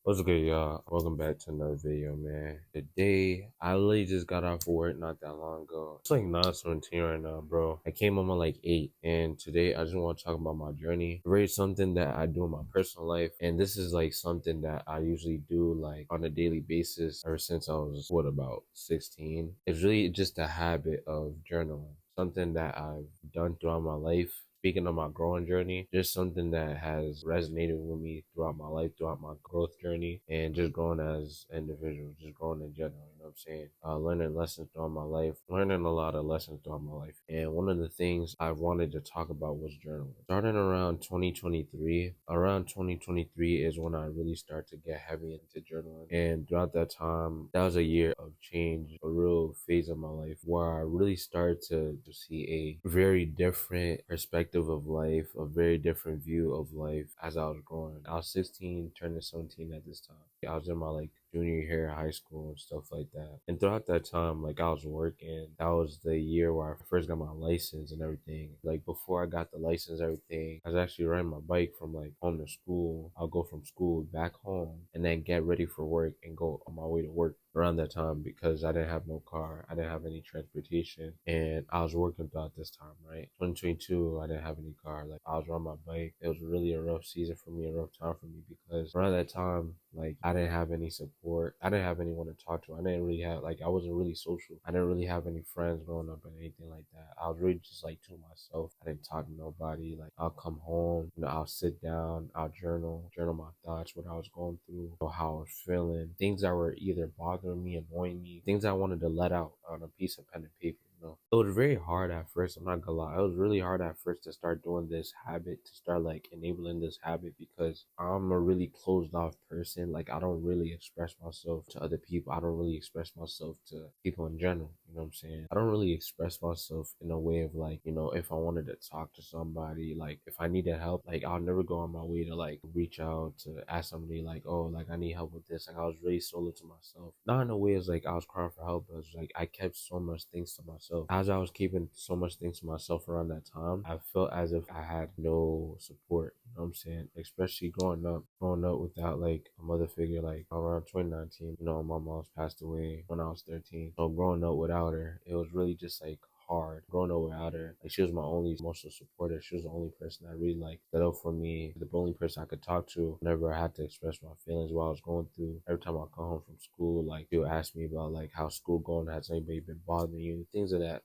What's good, y'all? Welcome back to another video, man. Today, I literally just got off of work not that long ago. It's like 9:17 right now, bro. I came home at like 8, and today I just want to talk about my journey. Really something that I do in my personal life, and this is like something that I usually do like on a daily basis ever since I was, about 16. It's really just a habit of journaling. Something that I've done throughout my life. Speaking of my growing journey, just something that has resonated with me throughout my life, throughout my growth journey, and just growing as an individual, just growing in general. You know what I'm saying? Learning lessons throughout my life, learning a lot of lessons throughout my life. And one of the things I wanted to talk about was journaling. Starting around 2023 is when I really start to get heavy into journaling. And throughout that time, that was a year of change, a real phase of my life where I really started to see a very different perspective of life, a very different view of life as I was growing. I was 16, turning 17 at this time. I was in my like junior year of high school and stuff like that. And throughout that time, like I was working. That was the year where I first got my license and everything. Like before I got the license, everything, I was actually riding my bike from like home to school. I'll go from school back home and then get ready for work and go on my way to work around that time because I didn't have no car. I didn't have any transportation and I was working throughout this time, right? 2022, I didn't have any car. Like I was on my bike. It was really a rough season for me, a rough time for me because around that time, like I didn't have any support. I didn't have anyone to talk to. I didn't really have, like, I wasn't really social. I didn't really have any friends growing up and anything like that. I was really just like to myself. I didn't talk to nobody. Like I'll come home, I'll sit down, I'll journal my thoughts, what I was going through, how I was feeling, things that were either bothering me, annoying me, things I wanted to let out on a piece of pen and paper. It was very hard at first. I'm not gonna lie. It was really hard at first to start doing this habit, to start like enabling this habit because I'm a really closed off person. Like I don't really express myself to other people. I don't really express myself to people in general. You know what I'm saying? I don't really express myself in a way of like, if I wanted to talk to somebody, like if I needed help, like I'll never go on my way to like reach out to ask somebody like, oh, like I need help with this. Like I was really solo to myself. Not in a way as like I was crying for help, but it was like I kept so much things to myself. As I was keeping so much things to myself around that time, I felt as if I had no support. You know what I'm saying? Especially growing up without like a mother figure. Like around 2019, my mom's passed away when I was 13. So growing up without her, it was really just like hard growing up without her. Like she was my only emotional supporter. She was the only person that really like stood up for me. The only person I could talk to whenever I had to express my feelings while I was going through. Every time I come home from school, like she would ask me about like how school going, has anybody been bothering you, things of that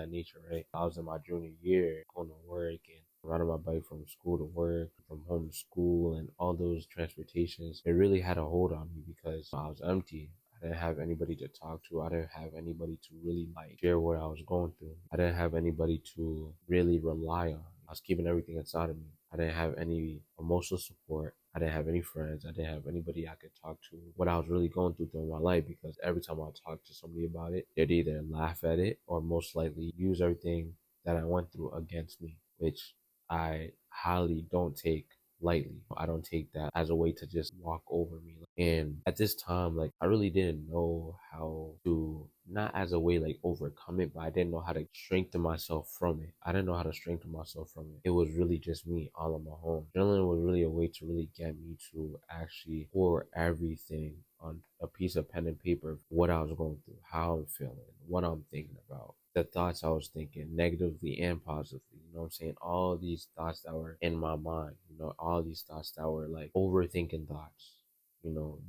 nature, right? I was in my junior year going to work and riding my bike from school to work, from home to school, and all those transportations. It really had a hold on me because I was empty. I didn't have anybody to talk to. I didn't have anybody to really like share what I was going through. I didn't have anybody to really rely on. I was keeping everything inside of me. I didn't have any emotional support. I didn't have any friends. I didn't have anybody I could talk to what I was really going through my life because every time I talked to somebody about it, they'd either laugh at it or most likely use everything that I went through against me, which I highly don't take lightly. I don't take that as a way to just walk over me. And at this time, like I really didn't know how to, not as a way like overcome it, but I didn't know how to strengthen myself from it. I didn't know how to strengthen myself from it. It was really just me all on my own. Journaling was really a way to really get me to actually pour everything on a piece of pen and paper, what I was going through, how I'm feeling, what I'm thinking about, the thoughts I was thinking, negatively and positively. You know what I'm saying? All these thoughts that were in my mind, all these thoughts that were like overthinking thoughts,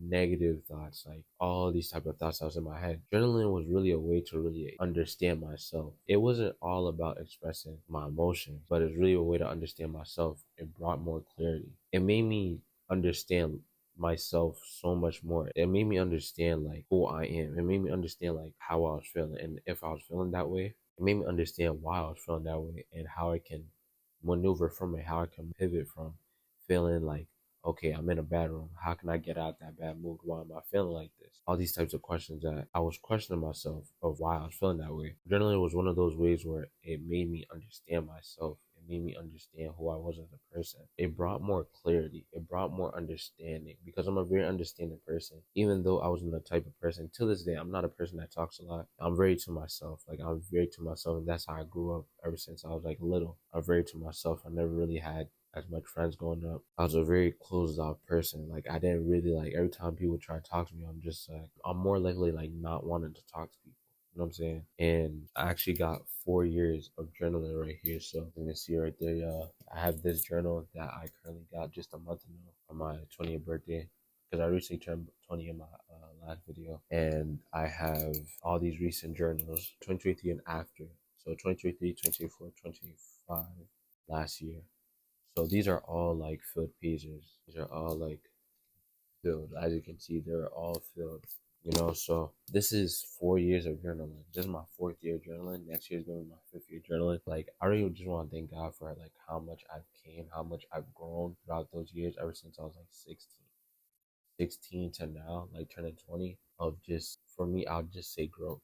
negative thoughts, like all these type of thoughts that was in my head. Journaling was really a way to really understand myself. It wasn't all about expressing my emotions, but it's really a way to understand myself. It brought more clarity. It made me understand myself so much more. It made me understand like who I am. It made me understand like how I was feeling. And if I was feeling that way, it made me understand why I was feeling that way and how I can maneuver from it, how I can pivot from feeling like, okay, I'm in a bad room. How can I get out that bad mood? Why am I feeling like this? All these types of questions that I was questioning myself of why I was feeling that way. Journaling was one of those ways where it made me understand myself. It made me understand who I was as a person. It brought more clarity. It brought more understanding because I'm a very understanding person. Even though I wasn't the type of person, to this day, I'm not a person that talks a lot. I'm very to myself. Like I'm very to myself, and that's how I grew up ever since I was like little. I'm very to myself. I never really had as much friends growing up. I was a very closed off person. Like I didn't really like every time people try to talk to me, I'm just like I'm more likely like not wanting to talk to people. You know what I'm saying? And I actually got 4 years of journaling right here. So you can see right there, I have this journal that I currently got just a month ago on my 20th birthday because I recently turned 20 in my last video. And I have all these recent journals, 2023 and after. So 2023, 2024, 2025 last year. So these are all like filled pages. These are all like filled. As you can see, they're all filled. So this is 4 years of journaling. This is my fourth year journaling. Next year is gonna be my fifth year journaling. Like I really just want to thank God for like how much I've came, how much I've grown throughout those years, ever since I was like 16 to now, like turning 20, of just, for me, I'll just say growth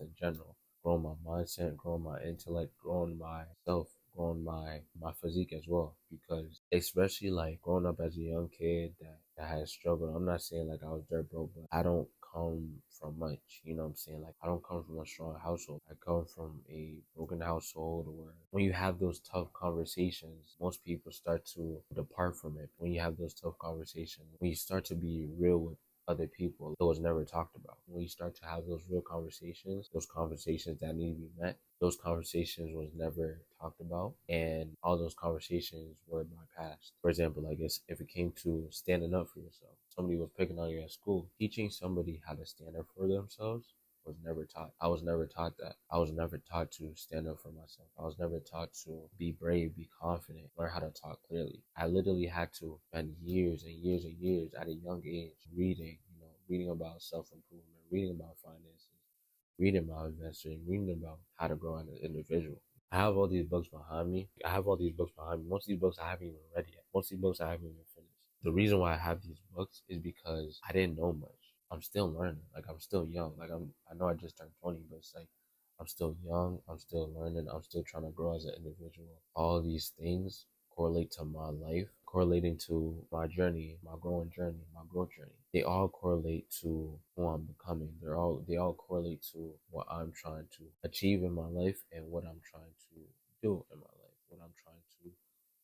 in general, growing my mindset, growing my intellect, growing myself, growing my physique as well. Because especially like growing up as a young kid that has struggled. I'm not saying like I was dirt broke, but I don't come from much. You know what I'm saying? Like I don't come from a strong household. I come from a broken household where when you have those tough conversations, most people start to depart from it. When you have those tough conversations, when you start to be real with other people, it was never talked about. When you start to have those real conversations, those conversations that need to be met, those conversations was never talked about, and all those conversations were bypassed. For example, I guess if it came to standing up for yourself, somebody was picking on you at school, teaching somebody how to stand up for themselves was never taught. I was never taught that. I was never taught to stand up for myself. I was never taught to be brave, be confident, learn how to talk clearly. I literally had to spend years and years and years at a young age reading, reading about self-improvement, reading about finances, reading about investing, reading about how to grow as an individual. I have all these books behind me. Most of these books I haven't even read yet. Most of these books I haven't even finished. The reason why I have these books is because I didn't know much. I'm still learning. Like I'm still young. I know I just turned 20, but it's like I'm still young. I'm still learning. I'm still trying to grow as an individual. All these things correlate to my life, correlating to my journey, my growing journey, my growth journey. They all correlate to who I'm becoming. They all correlate to what I'm trying to achieve in my life and what I'm trying to do in my life, what I'm trying to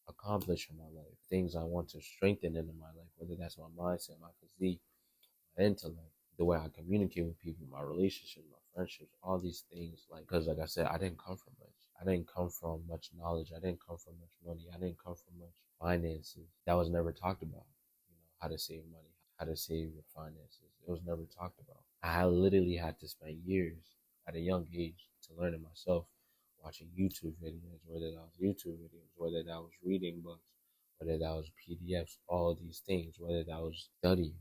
accomplish in my life, things I want to strengthen in my life, whether that's my mindset, my physique, my intellect, the way I communicate with people, my relationships, my friendships, all these things. Because like I said, I didn't come from much. I didn't come from much knowledge. I didn't come from much money. I didn't come from much finances. That was never talked about. How to save money, how to save your finances. It was never talked about. I literally had to spend years at a young age to learn it myself, watching YouTube videos, whether that was YouTube videos, whether that was reading books, whether that was PDFs, all these things, whether that was studying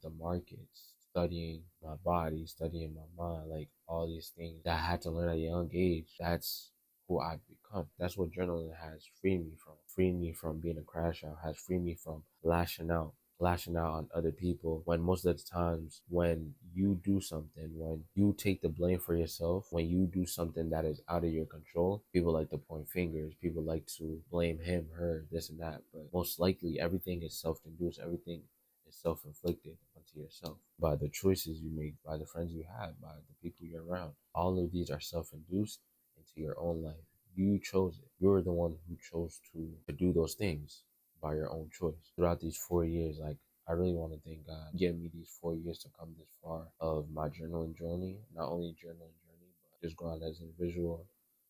the markets, studying my body, studying my mind, like all these things that I had to learn at a young age. That's who I've become. That's what journaling has freed me from. Freed me from being a crash out, has freed me from lashing out on other people, when most of the times when you do something, when you take the blame for yourself, when you do something that is out of your control, people like to point fingers, people like to blame him, her, this and that. But most likely everything is self-induced, everything is self-inflicted onto yourself by the choices you make, by the friends you have, by the people you're around. All of these are self-induced into your own life. You chose it. You're the one who chose to do those things by your own choice. Throughout these 4 years, like I really want to thank God giving me these 4 years to come this far of my journaling journey. Not only journaling journey, but just growing as an individual,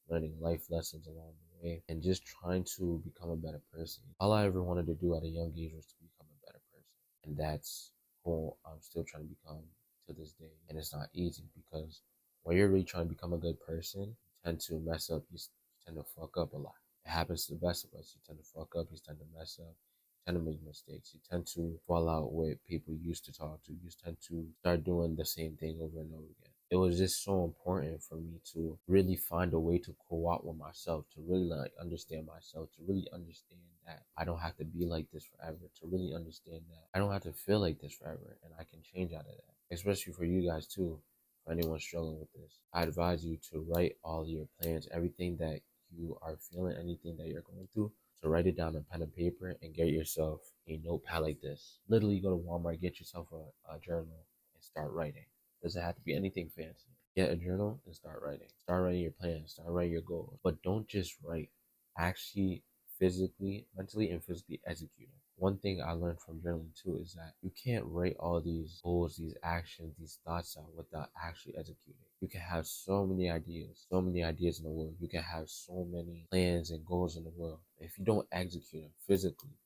learning life lessons along the way, and just trying to become a better person. All I ever wanted to do at a young age was to become a better person. And that's who I'm still trying to become to this day. And it's not easy because when you're really trying to become a good person, you tend to mess up, you tend to fuck up a lot. It happens to the best of us. You tend to fuck up, you tend to mess up, you tend to make mistakes, you tend to fall out with people you used to talk to, you tend to start doing the same thing over and over again. It was just so important for me to really find a way to co-op with myself, to really like understand myself, to really understand that I don't have to be like this forever, to really understand that I don't have to feel like this forever, and I can change out of that. Especially for you guys too, for anyone struggling with this. I advise you to write all your plans, everything that you are feeling, anything that you're going through. So write it down on pen and paper and get yourself a notepad like this. Literally go to Walmart, get yourself a journal and start writing. Doesn't have to be anything fancy. Get a journal and start writing. Start writing your plans, start writing your goals. But don't just write. Actually physically, mentally, and physically execute them. One thing I learned from journaling too is that you can't write all these goals, these actions, these thoughts out without actually executing. You can have so many ideas in the world. You can have so many plans and goals in the world. If you don't execute them physically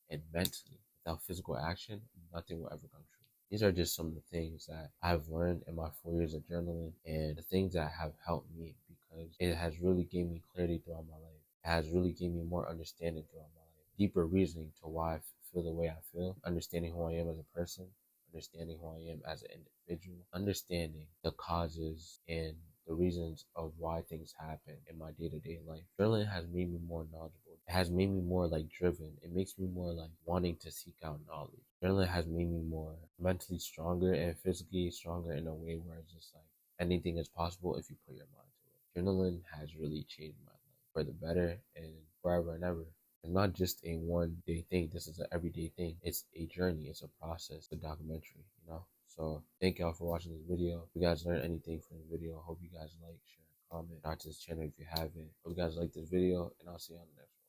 and mentally, without physical action, nothing will ever come true. These are just some of the things that I've learned in my 4 years of journaling and the things that have helped me because it has really given me clarity throughout my life. It has really given me more understanding throughout my life, deeper reasoning to why I feel the way I feel, understanding who I am as a person, understanding who I am as an individual, understanding the causes and the reasons of why things happen in my day-to-day life. Journaling has made me more knowledgeable. It has made me more like driven. It makes me more like wanting to seek out knowledge. Journaling has made me more mentally stronger and physically stronger in a way where it's just like anything is possible if you put your mind to it. Journaling has really changed my life for the better and forever and ever. It's not just a one day thing. This is an everyday thing. It's a journey. It's a process. It's a documentary, you know? So thank y'all for watching this video. If you guys learned anything from the video, I hope you guys like, share, comment, subscribe to this channel if you haven't. Hope you guys like this video, and I'll see you on the next one.